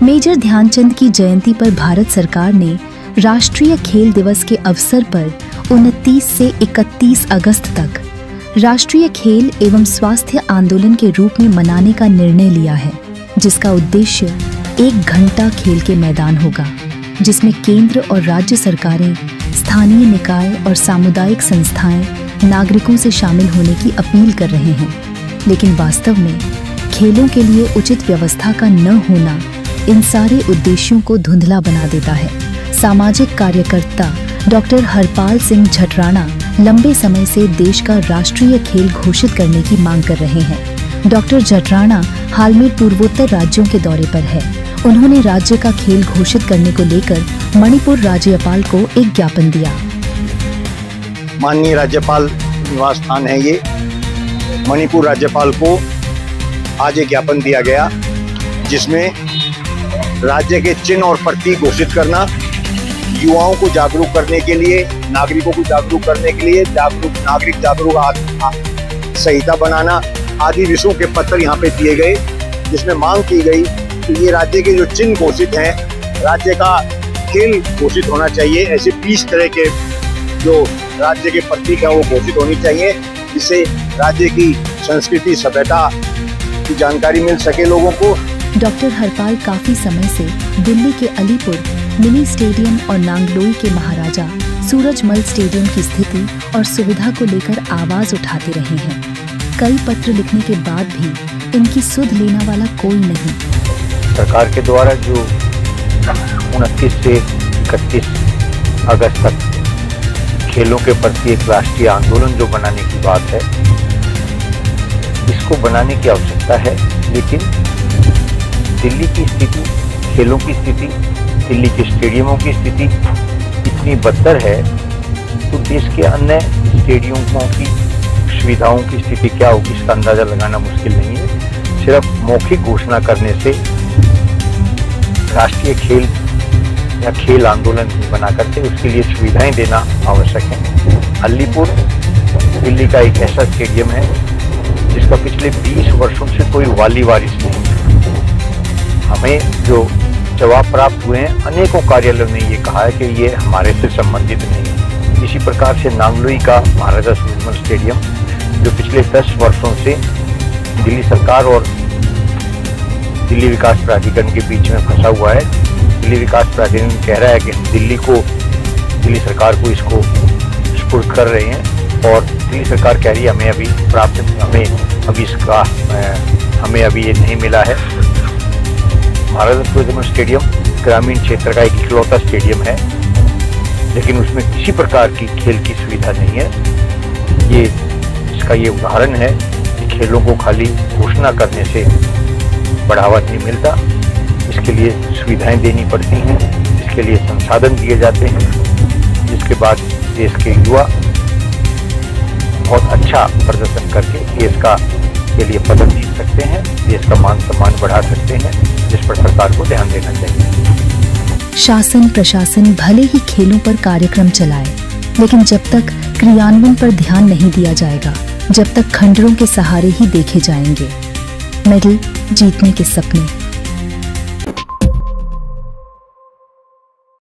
Major Dhyanchand की जयंती पर भारत सरकार ने राष्ट्रीय खेल दिवस के अवसर पर 29 से 31 अगस्त तक राष्ट्रीय खेल एवं स्वास्थ्य आंदोलन के रूप में मनाने का निर्णय लिया है, जिसका उद्देश्य 1 घंटा खेल के मैदान होगा, जिसमें केंद्र और राज्य सरकारें, स्थानीय निकाय और सामुदायिक संस्थाएं नागरिकों से शामिल होने की अपील कर रहे हैं। लेकिन वास्तव में खेलों के लिए उचित व्यवस्था का न होना इन सारे उद्देश्यों को धुंधला बना देता है। सामाजिक कार्यकर्ता डॉक्टर हरपाल सिंह झटराणा लंबे समय से देश का राष्ट्रीय खेल घोषित करने की मांग कर रहे हैं। डॉक्टर झटराणा हाल में पूर्वोत्तर राज्यों के दौरे पर है। उन्होंने राज्य का खेल घोषित करने को लेकर मणिपुर राज्यपाल को एक ज्ञापन दिया। माननीय राज्यपाल निवास स्थान है ये। मणिपुर राज्यपाल को आज एक ज्ञापन दिया गया, जिसमें राज्य के चिन्ह और प्रतीक घोषित करना, युवाओं को जागरूक करने के लिए, नागरिकों को जागरूक करने के लिए नागरिक जागरूक संहिता बनाना आदि विषयों के पत्र यहाँ पे दिए गए, जिसमें मांग की गई कि ये राज्य के जो चिन्ह घोषित हैं, राज्य का खेल घोषित होना चाहिए। ऐसे 20 तरह के जो राज्य के प्रतीक हैं वो घोषित होनी चाहिए, जिससे राज्य की संस्कृति सभ्यता की जानकारी मिल सके लोगों को। डॉक्टर हरपाल काफी समय से दिल्ली के अलीपुर मिनी स्टेडियम और नांगलोई के महाराजा सूरजमल स्टेडियम की स्थिति और सुविधा को लेकर आवाज उठाते रहे हैं। कई पत्र लिखने के बाद भी इनकी सुध लेने वाला कोई नहीं। सरकार के द्वारा जो 29 से 31 अगस्त तक खेलों के प्रति एक राष्ट्रीय आंदोलन जो बनाने की बात है, इसको बनाने की आवश्यकता है। लेकिन दिल्ली की स्थिति, खेलों की स्थिति, दिल्ली के स्टेडियमों की स्थिति इतनी बदतर है, तो देश के अन्य स्टेडियमों की सुविधाओं की स्थिति क्या होगी इसका अंदाजा लगाना मुश्किल नहीं है। सिर्फ मौखिक घोषणा करने से राष्ट्रीय खेल या खेल आंदोलन बना करके उसके लिए सुविधाएं देना आवश्यक है। अलीपुर दिल्ली का एक ऐसा स्टेडियम है जिसका पिछले 20 वर्षों से कोई वाली वारिस नहीं है। हमें जो जवाब प्राप्त हुए हैं, अनेकों कार्यालयों ने ये कहा है कि ये हमारे से संबंधित नहीं है। इसी प्रकार से नांगलोई का महाराजा सूरजमल स्टेडियम जो पिछले 10 वर्षों से दिल्ली सरकार और दिल्ली विकास प्राधिकरण के बीच में फंसा हुआ है। दिल्ली विकास प्राधिकरण कह रहा है कि दिल्ली सरकार को इसको सुपुर्द कर रहे हैं, और दिल्ली सरकार कह रही है हमें अभी ये नहीं मिला है। महाराजा सूरजमल स्टेडियम ग्रामीण क्षेत्र का एक इकलौता स्टेडियम है, लेकिन उसमें किसी प्रकार की खेल की सुविधा नहीं है। इसका ये उदाहरण है कि खेलों को खाली घोषणा करने से बढ़ावा नहीं मिलता, इसके लिए सुविधाएं देनी पड़ती हैं, इसके लिए संसाधन दिए जाते हैं, जिसके बाद देश के युवा बहुत अच्छा प्रदर्शन करके देश के लिए पदक जीत सकते हैं, देश का मान सम्मान बढ़ा सकते हैं, जिस पर सरकार को ध्यान देना चाहिए। शासन प्रशासन भले ही खेलों पर कार्यक्रम चलाए, लेकिन जब तक क्रियान्वयन पर ध्यान नहीं दिया जाएगा, जब तक खंडरों के सहारे ही देखे जाएंगे। मेडल जीतने के सपने